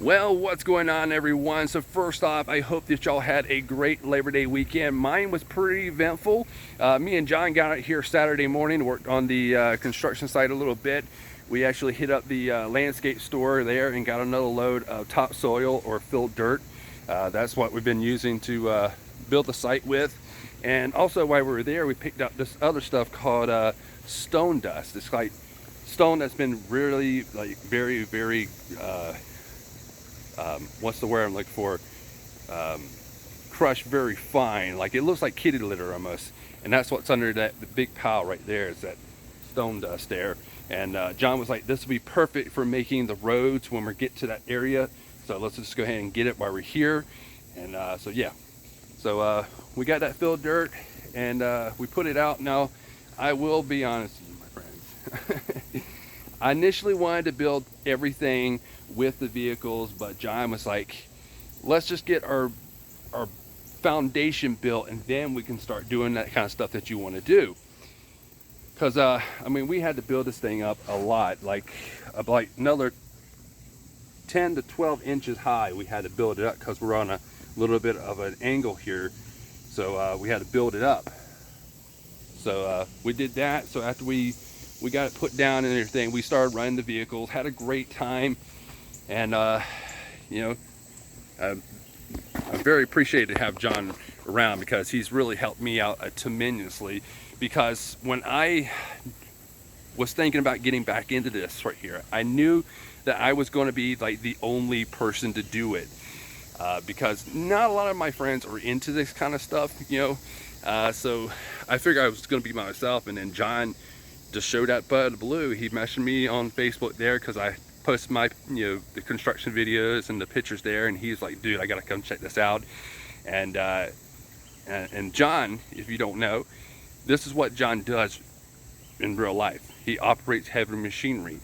Well, what's going on, everyone? So first off, I hope that y'all had a great Labor Day weekend. Mine was pretty eventful. Me and John got out here Saturday morning, worked on the construction site a little bit. We actually hit up the landscape store there and got another load of topsoil or filled dirt. That's what we've been using to build the site with. And also while we were there, we picked up this other stuff called stone dust. It's like stone that's been really very what's the word I'm looking for? Crushed very fine. Like it looks like kitty litter almost. And that's what's under that the big pile right there is that stone dust there. And John was like, this will be perfect for making the roads when we get to that area. So let's just go ahead and get it while we're here. And so yeah. So we got that filled dirt and we put it out. Now, I will be honest with you, my friends. I initially wanted to build everything with the vehicles, but John was like, let's just get our foundation built and then we can start doing that kind of stuff that you want to do. Because I mean, we had to build this thing up a lot, like another 10 to 12 inches high. We had to build it up because we're on a little bit of an angle here, so we had to build it up. So we did that. So after we got it put down and everything, we started running the vehicles, had a great time. And you know, I'm very appreciated to have John around because he's really helped me out tremendously. Because when I was thinking about getting back into this right here, I knew that I was going to be like the only person to do it, because not a lot of my friends are into this kind of stuff, you know. So I figured I was going to be myself, and then John just showed that bud of blue. He messaged me on Facebook there because I post my, you know, the construction videos and the pictures there, and he's like, dude, I gotta come check this out. And John, if you don't know, this is what John does in real life. He operates heavy machinery,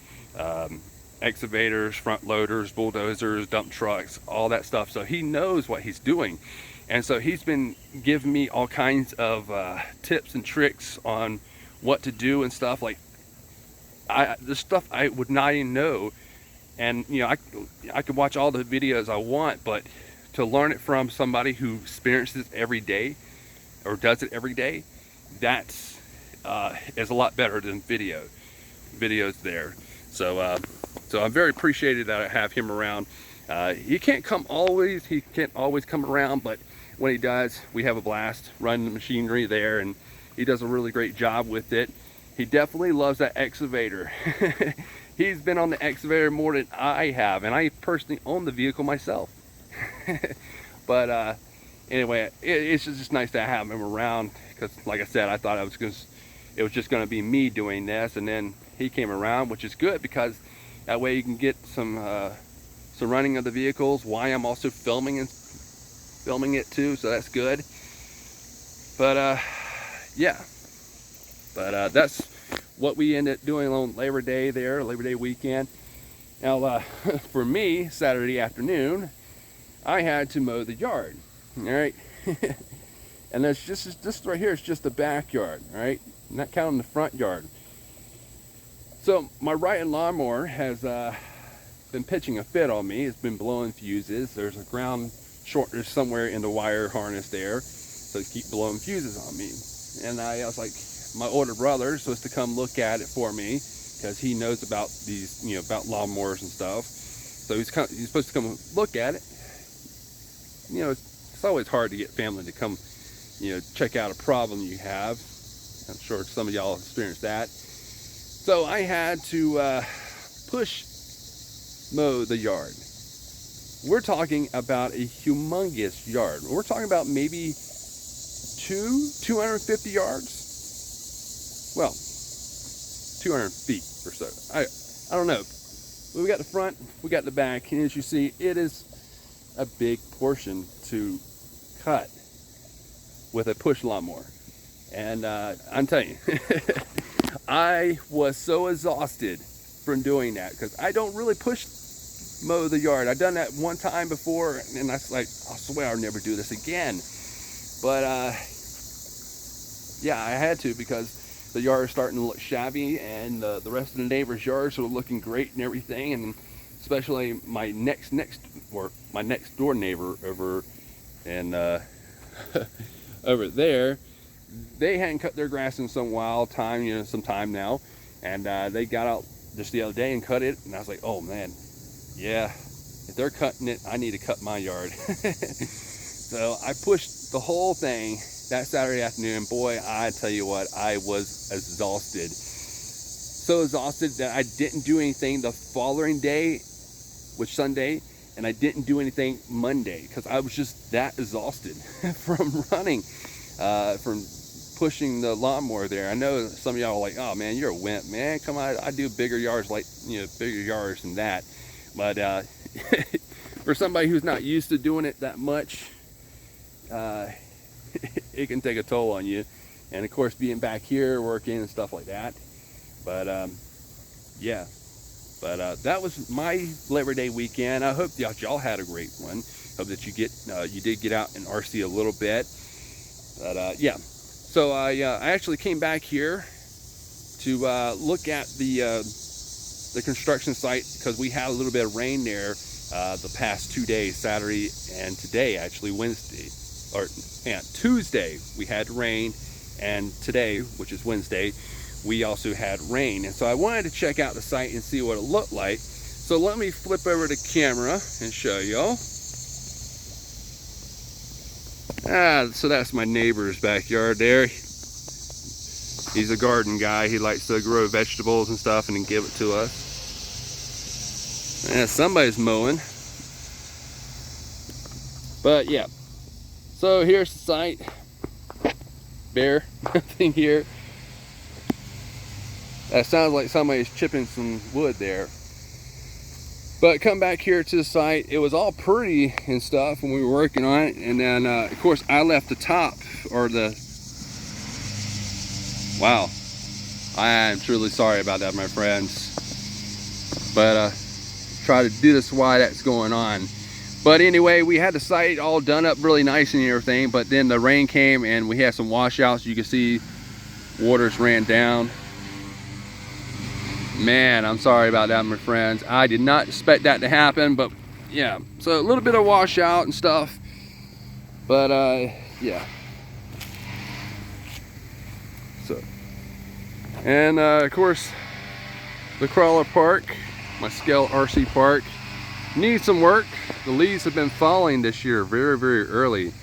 excavators, front loaders, bulldozers, dump trucks, all that stuff. So he knows what he's doing. And so he's been giving me all kinds of tips and tricks on what to do and stuff. Like the stuff I would not even know. And you know, I could watch all the videos I want, but to learn it from somebody who experiences it every day or does it every day, that's is a lot better than videos there. So so I'm very appreciated that I have him around. He can't always come around, but when he does, we have a blast running the machinery there, and he does a really great job with it. He definitely loves that excavator. He's been on the excavator more than I have, and I personally own the vehicle myself. But anyway, it's just nice to have him around because, like I said, I thought it was just going to be me doing this, and then he came around, which is good because that way you can get some running of the vehicles while I'm also filming it too, so that's good. But yeah, but that's what we ended up doing on Labor Day there, Labor Day weekend. Now, for me, Saturday afternoon, I had to mow the yard. All right, and this right here is just the backyard. All right, not counting the front yard. So my riding lawnmower has been pitching a fit on me. It's been blowing fuses. There's a ground shortness somewhere in the wire harness there, so it keeps blowing fuses on me. And I was like, my older brother is supposed to come look at it for me because he knows about these, you know, about lawnmowers and stuff. So he's supposed to come look at it. You know, it's always hard to get family to come, you know, check out a problem you have. I'm sure some of y'all experienced that. So I had to push mow the yard. We're talking about a humongous yard. We're talking about maybe 250 yards. Well, 200 feet or so. I don't know. We got the front, we got the back, and as you see, it is a big portion to cut with a push lawnmower. And I'm telling you, I was so exhausted from doing that because I don't really mow the yard. I've done that one time before, and I was like, I swear I'll never do this again. But yeah, I had to because the yard is starting to look shabby, and the rest of the neighbors' yards were looking great and everything. And especially my next door neighbor over and over there. They hadn't cut their grass in some time now, and they got out just the other day and cut it, and I was like, oh man, yeah, if they're cutting it, I need to cut my yard. So I pushed the whole thing that Saturday afternoon. Boy, I tell you what, I was exhausted. So exhausted that I didn't do anything the following day, which Sunday, and I didn't do anything Monday because I was just that exhausted from running, from pushing the lawnmower there. I know some of y'all are like, oh man, you're a wimp, man. Come on, I do bigger yards, like, bigger yards than that. But for somebody who's not used to doing it that much, it can take a toll on you. And of course, being back here working and stuff like that. But yeah, but that was my Labor Day weekend. I hope y'all had a great one. Hope that you did get out and RC a little bit. But yeah, so I actually came back here to look at the construction site because we had a little bit of rain there the past 2 days, Saturday and today, actually Tuesday we had rain, and today, which is Wednesday, we also had rain. And so I wanted to check out the site and see what it looked like. So let me flip over the camera and show y'all. So that's my neighbor's backyard there. He's a garden guy. He likes to grow vegetables and stuff and then give it to us. Somebody's mowing. But yeah. So here's the site. Bare, nothing here. That sounds like somebody's chipping some wood there. But come back here to the site. It was all pretty and stuff when we were working on it. And then, of course, I left the top, or the... Wow. I am truly sorry about that, my friends. But try to do this while that's going on. But anyway, we had the site all done up really nice and everything. But then the rain came and we had some washouts. You can see waters ran down. Man, I'm sorry about that, my friends. I did not expect that to happen, but yeah. So a little bit of washout and stuff, but yeah. So, and of course, the crawler park, my Scale RC park, needs some work. The leaves have been falling this year very, very early.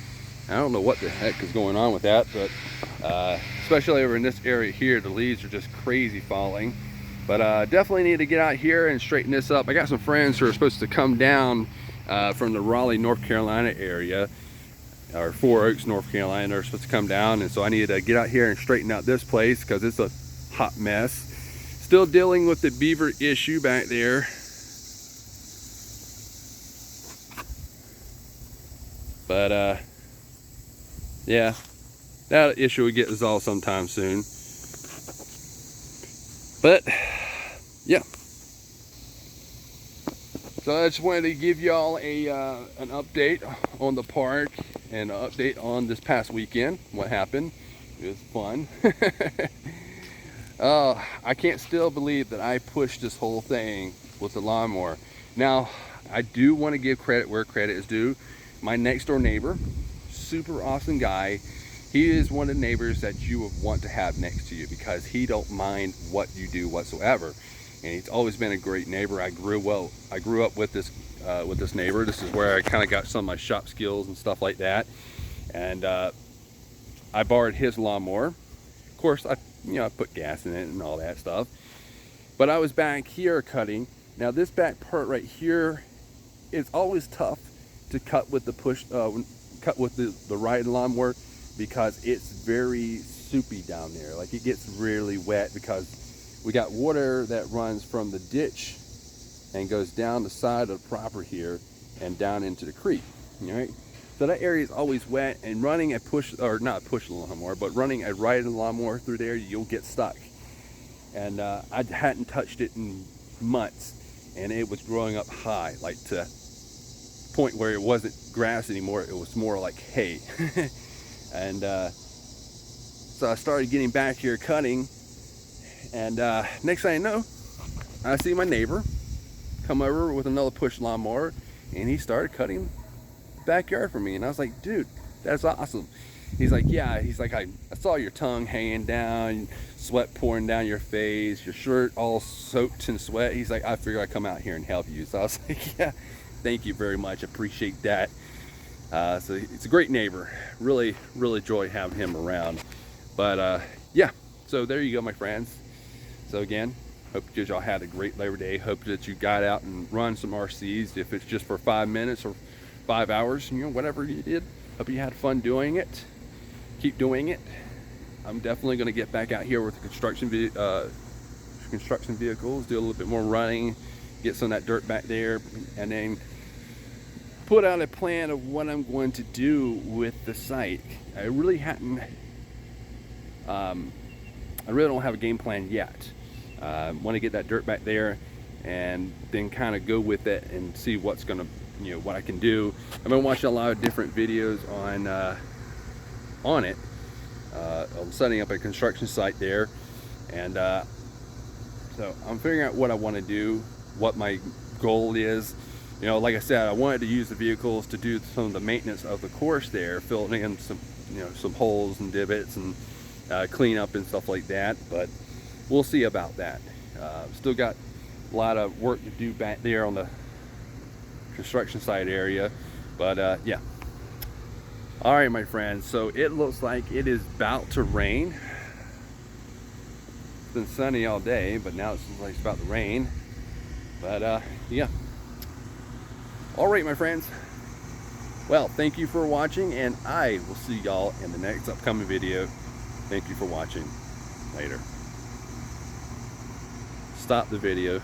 I don't know what the heck is going on with that, but especially over in this area here, the leaves are just crazy falling. But definitely need to get out here and straighten this up. I got some friends who are supposed to come down from the Raleigh, North Carolina area, or 4 Oaks, North Carolina. They're supposed to come down, and so I need to get out here and straighten out this place because it's a hot mess. Still dealing with the beaver issue back there. But yeah, that issue will get resolved sometime soon. But yeah, so I just wanted to give y'all an update on the park and an update on this past weekend, what happened. It was fun. I can't still believe that I pushed this whole thing with the lawnmower. Now, I do want to give credit where credit is due. My next door neighbor, super awesome guy. He is one of the neighbors that you would want to have next to you because he don't mind what you do whatsoever, and he's always been a great neighbor. I grew up with this neighbor. This is where I kind of got some of my shop skills and stuff like that. And I borrowed his lawnmower. Of course, I put gas in it and all that stuff. But I was back here cutting. Now this back part right here is always tough to cut with the the riding lawnmower, because it's very soupy down there. Like, it gets really wet because we got water that runs from the ditch and goes down the side of the property here and down into the creek. All right, so that area is always wet, and running a lawnmower, but running a riding lawnmower through there, you'll get stuck. And I hadn't touched it in months, and it was growing up high, like to the point where it wasn't grass anymore, it was more like hay. And so I started getting back here cutting, and next thing I know, I see my neighbor come over with another push lawnmower, and he started cutting the backyard for me. And I was like, dude, that's awesome. He's like, yeah. He's like, I saw your tongue hanging down, sweat pouring down your face, your shirt all soaked in sweat. He's like, I figured I'd come out here and help you. So I was like, yeah, thank you very much. Appreciate that. So it's a great neighbor. Really enjoy having him around. But yeah, so there you go, my friends. So again, hope that y'all had a great Labor Day. Hope that you got out and run some RCs, if it's just for 5 minutes or 5 hours, you know, whatever you did. Hope you had fun doing it. Keep doing it. I'm definitely going to get back out here with the construction vehicles, do a little bit more running, get some of that dirt back there, and then put out a plan of what I'm going to do with the site. I really don't have a game plan yet. Want to get that dirt back there and then kind of go with it and see what's going to, you know, what I can do. I've been watching a lot of different videos on it. I'm setting up a construction site there, and so I'm figuring out what I want to do, what my goal is. You know, like I said, I wanted to use the vehicles to do some of the maintenance of the course there, filling in some, you know, some holes and divots and clean up and stuff like that. But we'll see about that. Still got a lot of work to do back there on the construction site area, but yeah. All right, my friends, so it looks like it is about to rain. It's been sunny all day, but now it looks like it's about to rain. But yeah. All right, my friends. Well, thank you for watching, and I will see y'all in the next upcoming video. Thank you for watching. Later. Stop the video.